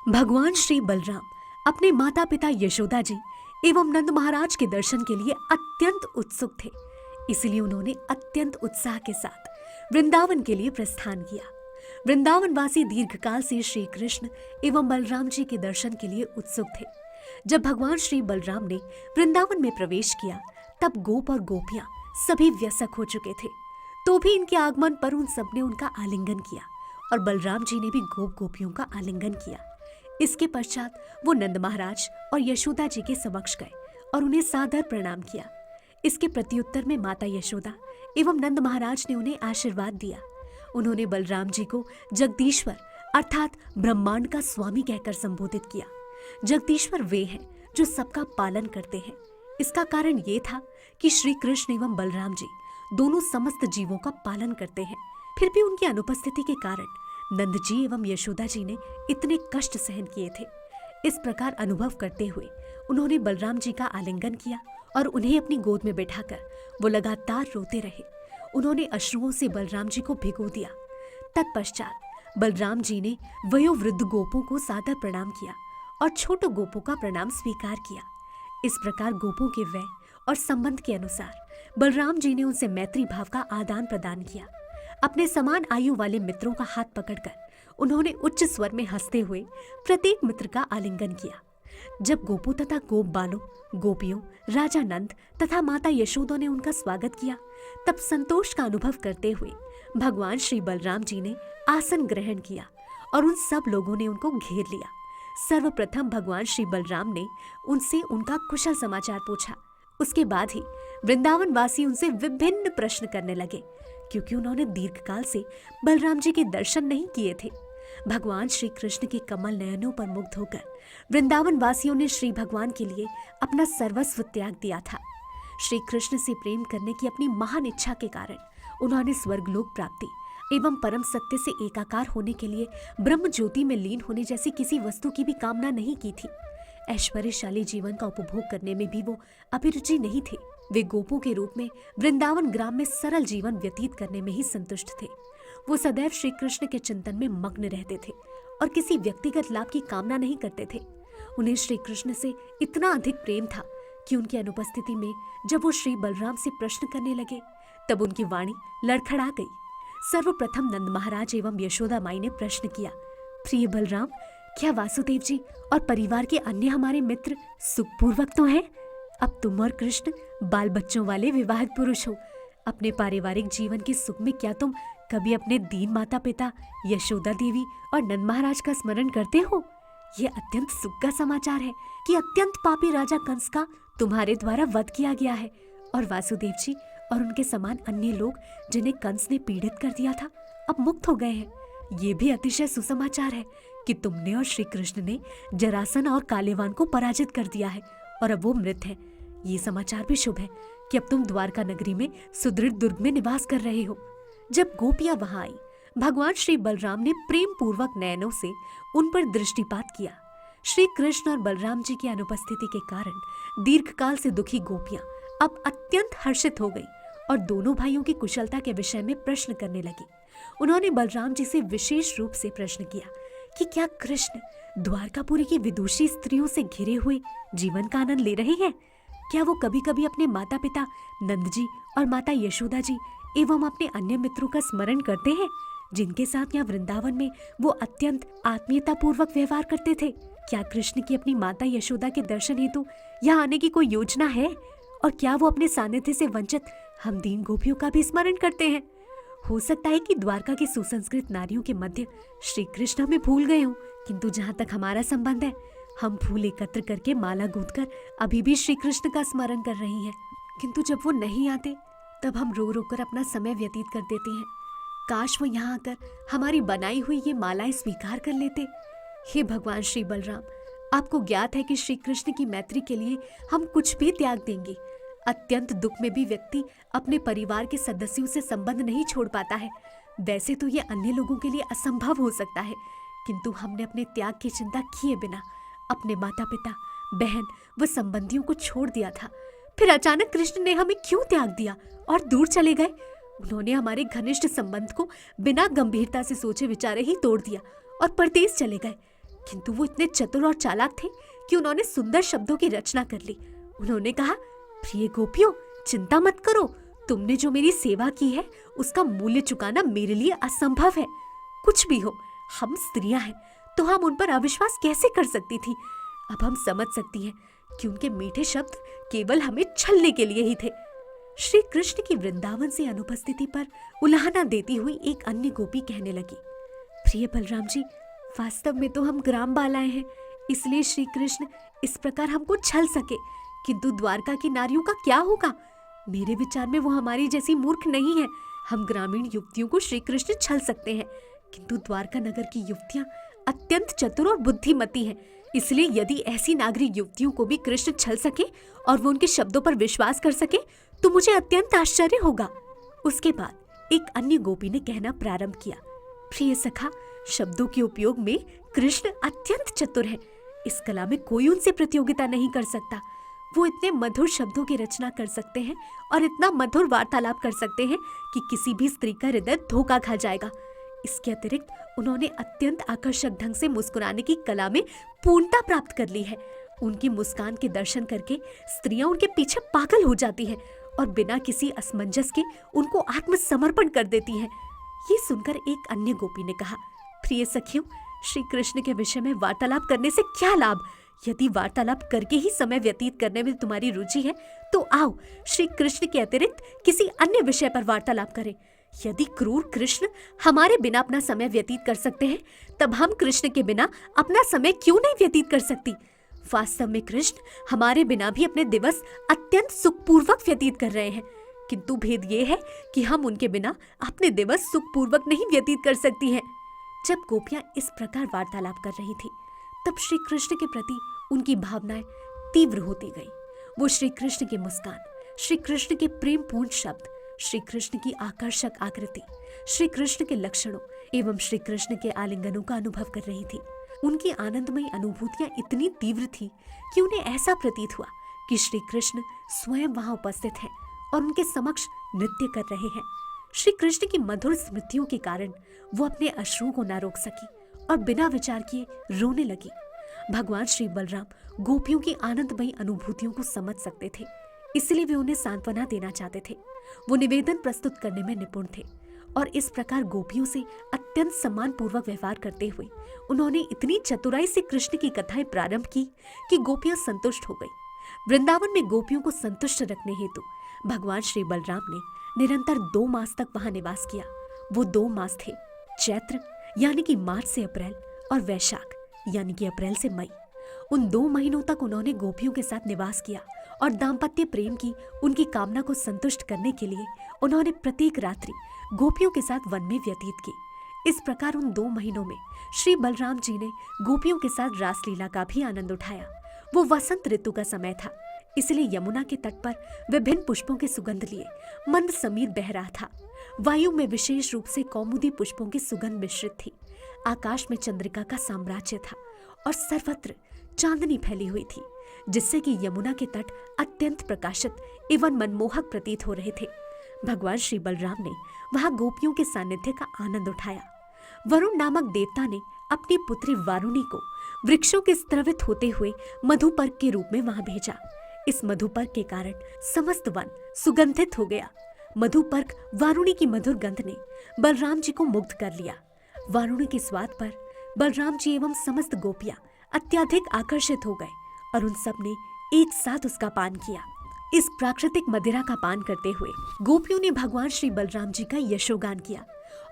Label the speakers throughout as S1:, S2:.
S1: भगवान श्री बलराम अपने माता पिता यशोदा जी एवं नंद महाराज के दर्शन के लिए अत्यंत उत्सुक थे। इसलिए उन्होंने अत्यंत उत्साह के साथ वृंदावन के लिए प्रस्थान किया। वृंदावनवासी दीर्घकाल से श्री कृष्ण एवं बलराम जी के दर्शन के लिए उत्सुक थे। जब भगवान श्री बलराम ने वृंदावन में प्रवेश किया तब गोप और गोपियां सभी व्यसक हो चुके थे। तो भी इनके आगमन पर उन सबने उनका आलिंगन किया और बलराम जी ने भी गोप गोपियों का आलिंगन किया। इसके पश्चात वो नंद महाराज और यशोदा जी के समक्ष गए और उन्हें सादर प्रणाम किया। इसके प्रत्युत्तर में माता यशोदा एवं नंद महाराज ने उन्हें आशीर्वाद दिया। उन्होंने बलराम जी को जगदीश्वर अर्थात ब्रह्मांड का स्वामी कहकर संबोधित किया। जगदीश्वर वे हैं जो सबका पालन करते हैं। इसका कारण ये था कि श्री कृष्ण एवं बलराम जी दोनों समस्त जीवों का पालन करते हैं। फिर भी उनकी अनुपस्थिति के कारण नंद जी एवं यशोदा जी ने इतने कष्ट सहन किए थे। इस प्रकार अनुभव करते हुए उन्होंने बलराम जी का आलिंगन किया और उन्हें अपनी गोद में बैठाकर वो लगातार रोते रहे। उन्होंने अश्रुओं से बलराम जी को भिगो दिया। तत्पश्चात बलराम जी ने वयोवृद्ध गोपों को सादर प्रणाम किया और छोटे गोपों का प्रणाम स्वीकार किया। इस प्रकार गोपों के व्यय और संबंध के अनुसार बलराम जी ने उनसे मैत्री भाव का आदान प्रदान किया। अपने समान आयु वाले मित्रों का हाथ पकड़कर उन्होंने उच्च स्वर में हंसते हुए प्रत्येक मित्र का आलिंगन किया। जब गोपों तथा गोप बालों, गोपियों, राजा नंद तथा माता यशोदा ने उनका स्वागत किया तब संतोष का अनुभव करते हुए भगवान श्री बलराम जी ने आसन ग्रहण किया और उन सब लोगों ने उनको घेर लिया। सर्वप्रथम भगवान श्री बलराम ने उनसे उनका कुशल समाचार पूछा। उसके बाद ही वृंदावन वासी उनसे विभिन्न प्रश्न करने लगे, क्योंकि उन्होंने दीर्घकाल से बलराम जी के दर्शन नहीं किए थे। भगवान श्री कृष्ण के कमल नयनों पर मुग्ध होकर वृंदावन वासियों ने श्री भगवान के लिए अपना सर्वस्व त्याग दिया था। श्री कृष्ण से प्रेम करने की अपनी महान इच्छा के कारण उन्होंने स्वर्गलोक प्राप्ति एवं परम सत्य से एकाकार होने के लिए ब्रह्म ज्योति में लीन होने जैसी किसी वस्तु की भी कामना नहीं की थी। ऐश्वर्यशाली जीवन का उपभोग करने में भी वो अभिरुचि नहीं थे। वे गोपों के रूप में वृंदावन ग्राम में सरल जीवन व्यतीत करने में ही संतुष्ट थे। वो सदैव श्री कृष्ण के चिंतन में मग्न रहते थे और किसी व्यक्तिगत लाभ की कामना नहीं करते थे। उन्हें श्री कृष्ण से इतना अधिक प्रेम था कि उनकी अनुपस्थिति में जब वो श्री बलराम से प्रश्न करने लगे तब उनकी वाणी लड़खड़ा गई। सर्वप्रथम नंद महाराज एवं यशोदा माई ने प्रश्न किया, प्रिय बलराम, क्या वासुदेव जी और परिवार के अन्य हमारे मित्र सुखपूर्वक तो हैं? अब तुम और कृष्ण बाल बच्चों वाले विवाहित पुरुष हो। अपने पारिवारिक जीवन के सुख में क्या तुम कभी अपने दीन माता पिता यशोदा देवी और नंद महाराज का स्मरण करते हो? यह अत्यंत सुख का समाचार है कि अत्यंत पापी राजा कंस का तुम्हारे द्वारा वध किया गया है और वासुदेव जी और उनके समान अन्य लोग जिन्हें कंस ने पीड़ित कर दिया था अब मुक्त हो गए हैं। ये भी अतिशय सुसमाचार है कि तुमने और श्री कृष्ण ने जरासन और कालेवान को पराजित कर दिया है और अब वो मृत है। ये समाचार भी शुभ है कि अब तुम द्वारका नगरी में सुदृढ़ दुर्ग में निवास कर रहे हो। जब गोपियां वहां आई, भगवान श्री बलराम ने प्रेम पूर्वक नयनों से उन पर दृष्टिपात किया। श्री कृष्ण और बलराम जी की अनुपस्थिति के कारण दीर्घकाल से दुखी गोपियां अब अत्यंत हर्षित हो गई और दोनों भाइयों की कुशलता के विषय में प्रश्न करने लगी। उन्होंने बलराम जी से विशेष रूप से प्रश्न किया कि क्या कृष्ण द्वारकापुरी की विदुषी स्त्रियों से घिरे हुए जीवन का आनंद ले रहे हैं? क्या वो कभी कभी अपने माता पिता नंद जी और माता यशोदा जी एवं अपने अन्य मित्रों का स्मरण करते हैं जिनके साथ यहाँ वृंदावन में वो अत्यंत आत्मीयता पूर्वक व्यवहार करते थे? क्या कृष्ण की अपनी माता यशोदा के दर्शन हेतु यहाँ आने की कोई योजना है? और क्या वो अपने सानिध्य से वंचित हम दीन गोपियों का भी स्मरण करते हैं? हो सकता है कि द्वारका की सुसंस्कृत नारियों के मध्य श्री कृष्ण हमें भूल गए हों, किंतु जहाँ तक हमारा संबंध है हम फूल एकत्र करके माला गूंथकर अभी भी श्री कृष्ण का स्मरण कर रही हैं। किंतु जब वो नहीं आते तब हम रो रो कर अपना समय व्यतीत कर देते हैं। काश वो यहाँ आकर हमारी बनाई हुई ये मालाएं स्वीकार कर लेते। हे भगवान श्री बलराम, आपको ज्ञात है कि श्री कृष्ण की मैत्री के लिए हम कुछ भी त्याग देंगे। अत्यंत दुख में भी व्यक्ति अपने परिवार के सदस्यों से संबंध नहीं छोड़ पाता है। वैसे तो ये अन्य लोगों के लिए असंभव हो सकता है, किंतु हमने अपने त्याग की चिंता किए बिना अपने माता पिता, बहन व संबंधियों को छोड़ दिया था। फिर अचानक कृष्ण ने हमें क्यों त्याग दिया और दूर चले गए? उन्होंने हमारे घनिष्ठ संबंध को बिना गंभीरता से सोचे विचारे ही तोड़ दिया और परदेश चले गए। किंतु वो इतने चतुर और चालाक थे कि उन्होंने सुंदर शब्दों की रचना कर ली। उन्होंने कहा, प्रिय गोपियों, चिंता मत करो, तुमने जो मेरी सेवा की है उसका मूल्य चुकाना मेरे लिए असंभव है। कुछ भी हो, हम स्त्रियां हैं तो हम उन पर अविश्वास कैसे कर सकती थी। अब हम समझ सकती हैं कि उनके मीठे शब्द केवल हमें छलने के लिए ही थे। श्री कृष्ण की वृंदावन से अनुपस्थिति पर उलाहना देती हुई एक अन्य गोपी कहने लगी, प्रिय बलराम जी, वास्तव में तो हम ग्राम बालाएं हैं, इसलिए श्री कृष्ण इस प्रकार हमको छल सके, किंतु द्वारका की नारियों का क्या होगा? मेरे विचार में वो हमारी जैसी मूर्ख नहीं है। हम ग्रामीण युवतियों को श्री कृष्ण छल सकते हैं, किंतु द्वारका नगर की युवतियां अत्यंत चतुर और बुद्धिमती हैं। इसलिए यदि ऐसी नागरिक युवतियों को भी कृष्ण छल सके और वो उनके शब्दों पर विश्वास कर सके तो मुझे अत्यंत आश्चर्य होगा। उसके बाद एक अन्य गोपी ने कहना प्रारंभ किया, प्रिय सखा, शब्दों के उपयोग में कृष्ण अत्यंत चतुर है। इस कला में कोई उनसे प्रतियोगिता नहीं कर सकता। वो इतने मधुर शब्दों की रचना कर सकते हैं और इतना मधुर वार्तालाप कर सकते हैं कि किसी भी स्त्री का हृदय धोखा खा जाएगा। इसके अतिरिक्त उन्होंने अत्यंत आकर्षक ढंग से मुस्कुराने की कला में पूर्णता प्राप्त कर ली है। उनकी मुस्कान के दर्शन करके स्त्रियां उनके पीछे पागल हो जाती हैं और बिना किसी असमंजस के उनको आत्मसमर्पण कर देती हैं। ये सुनकर एक अन्य गोपी ने कहा, प्रिय सखियों, श्री कृष्ण के विषय में वार्तालाप करने से क्या लाभ? यदि वार्तालाप करके ही समय व्यतीत करने में तुम्हारी रुचि है तो आओ श्री कृष्ण के अतिरिक्त किसी अन्य विषय पर वार्तालाप करें। यदि क्रूर कृष्ण हमारे बिना अपना समय व्यतीत कर सकते हैं, तब हम कृष्ण के बिना अपना समय क्यों नहीं व्यतीत कर सकती? वास्तव में कृष्ण हमारे बिना भी अपने दिवस अत्यंत सुखपूर्वक व्यतीत कर रहे हैं, किंतु भेद ये है कि हम उनके बिना अपने दिवस सुखपूर्वक नहीं व्यतीत कर सकती हैं। जब गोपियां इस प्रकार वार्तालाप कर रही थी, तब श्री कृष्ण के प्रति उनकी भावनाएं तीव्र होती गई। वो श्री कृष्ण की मुस्कान, श्री कृष्ण के प्रेमपूर्ण शब्द, श्री कृष्ण की आकर्षक आकृति, श्री कृष्ण के लक्षणों एवं श्री कृष्ण के आलिंगनों का अनुभव कर रही थी। उनकी आनंदमयी अनुभूतियां इतनी तीव्र थी कि उन्हें ऐसा प्रतीत हुआ कि श्री कृष्ण स्वयं वहां उपस्थित हैं और उनके समक्ष नृत्य कर रहे हैं। श्री कृष्ण की मधुर स्मृतियों के कारण वो अपने अश्रुओं को न रोक सकी और बिना विचार किए रोने लगी। भगवान श्री बलराम गोपियों की आनंदमयी अनुभूतियों को समझ सकते थे, इसलिए वे उन्हें सांत्वना देना चाहते थे। वो निवेदन प्रस्तुत करने में निपुण थे और इस प्रकार गोपियों से अत्यंत सम्मान पूर्वक व्यवहार करते हुए उन्होंने इतनी चतुराई से कृष्ण की कथाएं प्रारंभ की कि गोपियां संतुष्ट हो गई। वृंदावन में गोपियों को संतुष्ट रखने हेतु भगवान श्री बलराम ने निरंतर 2 मास तक वहां निवास किया। वो 2 मास थे, चैत्र यानी कि मार्च से अप्रैल और वैशाख यानी कि अप्रैल से मई। उन 2 महीनों तक उन्होंने गोपियों के साथ निवास किया और दाम्पत्य प्रेम की उनकी कामना को संतुष्ट करने के लिए उन्होंने प्रत्येक रात्रि गोपियों के साथ वन में व्यतीत की। इस प्रकार उन 2 महीनों में श्री बलराम जी ने गोपियों के साथ रासलीला का भी आनंद उठाया। वो वसंत ऋतु का समय था, इसलिए यमुना के तट पर विभिन्न पुष्पों की सुगंध लिए मंद समीर बह रहा था। वायु में विशेष रूप से कौमुदी पुष्पों की सुगंध मिश्रित थी। आकाश में चंद्रिका का साम्राज्य था और सर्वत्र चांदनी फैली हुई थी, जिससे कि यमुना के तट अत्यंत प्रकाशित एवं मनमोहक प्रतीत हो रहे थे। भगवान श्री बलराम ने वहां गोपियों के सानिध्य का आनंद उठाया। वरुण नामक देवता ने अपनी पुत्री वारुणी को वृक्षों के स्त्रवित होते हुए मधुपर्क के रूप में वहां भेजा। इस मधुपर्क के कारण समस्त वन सुगंधित हो गया। मधुपर्क वारुणी की मधुर गंध ने बलराम जी को मुग्ध कर लिया। वारुणी के स्वाद पर बलराम जी एवं समस्त गोपियां अत्यधिक आकर्षित हो गए और उन सब ने एक साथ उसका पान किया। इस प्राकृतिक मदिरा का पान करते हुए गोपियों ने भगवान श्री बलराम जी का यशोगान किया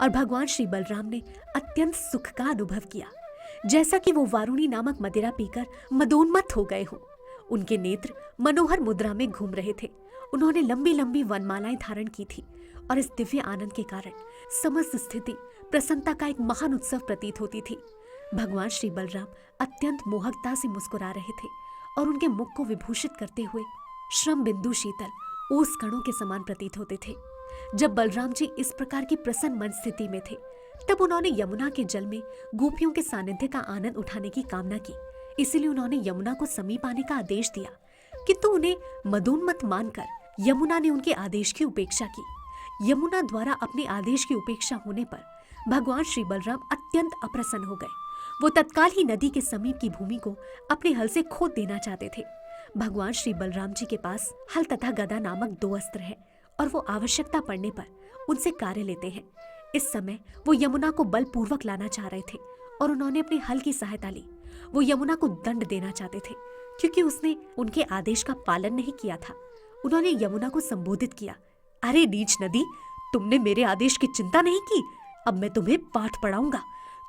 S1: और भगवान श्री बलराम ने अत्यंत सुख का अनुभव किया, जैसा कि वो वारुणी नामक मदिरा पीकर मदोन्मत्त हो गए हों। उनके नेत्र मनोहर मुद्रा में घूम रहे थे। उन्होंने लंबी लंबी वनमालाएं धारण की थी और इस दिव्य आनंद के कारण समस्त स्थिति प्रसन्नता का एक महान उत्सव प्रतीत होती थी। भगवान श्री बलराम अत्यंत मोहकता से मुस्कुरा रहे थे और उनके मुख को विभूषित करते हुए श्रम बिंदु शीतल ओस कणों के समान प्रतीत होते थे। जब बलराम जी इस प्रकार की प्रसन्न मन स्थिति में थे, तब उन्होंने यमुना के जल में गोपियों के सानिध्य का आनंद उठाने की कामना की। इसीलिए उन्होंने यमुना को समीप आने का आदेश दिया, किंतु उन्हें मदोन्मत्त मानकर यमुना ने उनके आदेश की उपेक्षा की। यमुना द्वारा अपने आदेश की उपेक्षा होने पर भगवान श्री बलराम अत्यंत अप्रसन्न हो गए। वो तत्काल ही नदी के समीप की भूमि को अपने हल से खोद देना चाहते थे। भगवान श्री बलराम जी के पास हल तथा गदा नामक 2 अस्त्र हैं और वो आवश्यकता पड़ने पर उनसे कार्य लेते हैं। इस समय वो यमुना को बलपूर्वक लाना चाह रहे थे और उन्होंने अपने हल की सहायता ली। वो यमुना को दंड देना चाहते थे क्योंकि उसने उनके आदेश का पालन नहीं किया था। उन्होंने यमुना को संबोधित किया, अरे नीच नदी, तुमने मेरे आदेश की चिंता नहीं की। अब मैं तुम्हें पाठ पढ़ाऊंगा।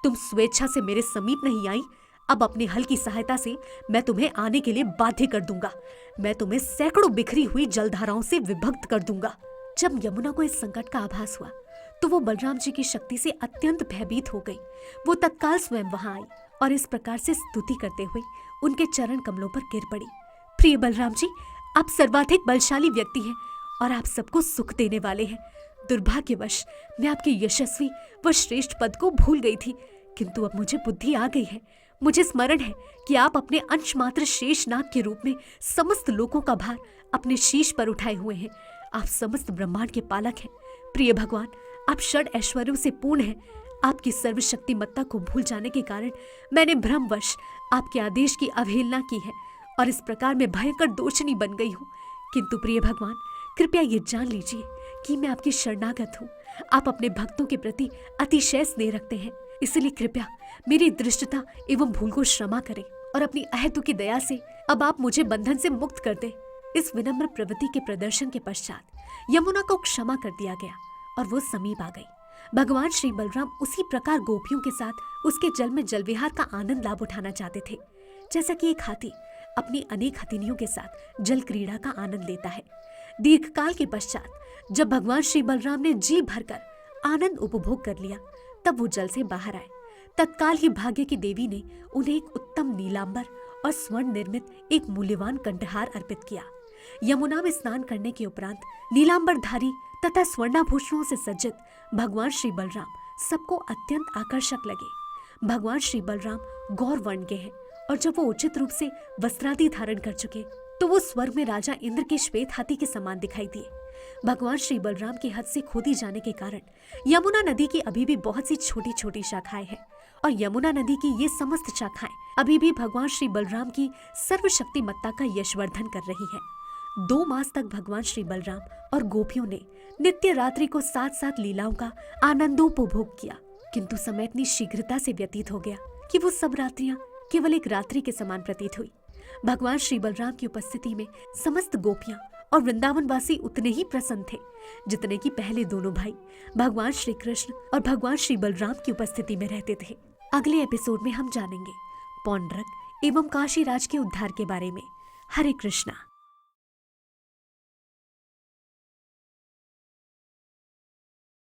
S1: तुम स्वेच्छा से मेरे समीप नहीं आई। अब अपने हल की सहायता से मैं तुम्हें आने के लिए बाध्य कर दूंगा। मैं तुम्हें सैकड़ों बिखरी हुई जलधाराओं से विभक्त कर दूंगा। जब यमुना को इस संकट का आभास हुआ तो वो बलराम जी की शक्ति से अत्यंत भयभीत हो गई। वो तत्काल स्वयं वहां आई और इस प्रकार से स्तुति करते हुए उनके चरण कमलों पर गिर पड़ी। प्रिय बलराम जी, आप सर्वाधिक बलशाली व्यक्ति हैं और आप सबको सुख देने वाले हैं। दुर्भाग्यवश मैं आपके यशस्वी व श्रेष्ठ पद को भूल गई थी, किंतु अब मुझे बुद्धि आ गई है। मुझे स्मरण है कि आप अपने अंश मात्र शेष नाग के रूप में समस्त लोकों का भार अपने शीश पर उठाए हुए हैं। आप समस्त ब्रह्मांड के पालक हैं। प्रिय भगवान, आप षड ऐश्वर्यों से पूर्ण हैं। आपकी सर्वशक्तिमत्ता को भूल जाने के कारण मैंने भ्रमवश आपके आदेश की अवहेलना की है और इस प्रकार मैं भयंकर दोषिनी बन गई हूँ। किंतु प्रिय भगवान, कृपया ये जान लीजिए कि मैं आपकी शरणागत हूँ। आप अपने भक्तों के प्रति अतिशय स्नेह रखते हैं, इसलिए कृपया मेरी दृष्टता एवं भूल को क्षमा करें और अपनी अहेतु की दया से अब आप मुझे बंधन से मुक्त कर दें। इस विनम्र प्रवृत्ति के प्रदर्शन के पश्चात यमुना को क्षमा कर दिया गया और वो समीप आ गई। भगवान श्री बलराम उसी प्रकार गोपियों के साथ उसके जल में जल विहार का आनंद लाभ उठाना चाहते थे, जैसा कि एक हाथी अपनी अनेक हथिनियों के साथ जल क्रीड़ा का आनंद लेता है। दीर्घकाल के पश्चात जब भगवान श्री बलराम ने जी भरकर आनंद उपभोग कर लिया, तब वो जल से बाहर आए। तत्काल ही भाग्य की देवी ने उन्हें एक उत्तम नीलांबर और स्वर्ण निर्मित एक मूल्यवान कंठहार अर्पित किया। यमुना में स्नान करने के उपरांत नीलांबरधारी तथा स्वर्णाभूषणों से सज्जित भगवान श्री बलराम सबको अत्यंत आकर्षक लगे। भगवान श्री बलराम गौर वर्ण के हैं और जब वो उचित रूप से वस्त्रादि धारण कर चुके तो वो स्वर्ग में राजा इंद्र के श्वेत हाथी के समान दिखाई दिए। भगवान श्री बलराम की हद से खोदी जाने के कारण यमुना नदी की अभी भी बहुत सी छोटी छोटी शाखाएं हैं और यमुना नदी की ये समस्त शाखाएं अभी भी भगवान श्री बलराम की सर्वशक्तिमत्ता का यशवर्धन कर रही है। 2 मास तक भगवान श्री बलराम और गोपियों ने नित्य रात्रि को साथ साथ लीलाओं का आनंदोपभोग किया, किंतु समय इतनी शीघ्रता से व्यतीत हो गया कि वो सब रात्रियां केवल एक रात्रि के समान प्रतीत हुई। भगवान श्री बलराम की उपस्थिति में समस्त गोपियां और वृंदावनवासी उतने ही प्रसन्न थे जितने कि पहले दोनों भाई भगवान श्री कृष्ण और भगवान श्री बलराम की उपस्थिति में रहते थे। अगले एपिसोड में हम जानेंगे पौंड्रक एवं काशीराज के उद्धार के बारे में। हरे कृष्णा।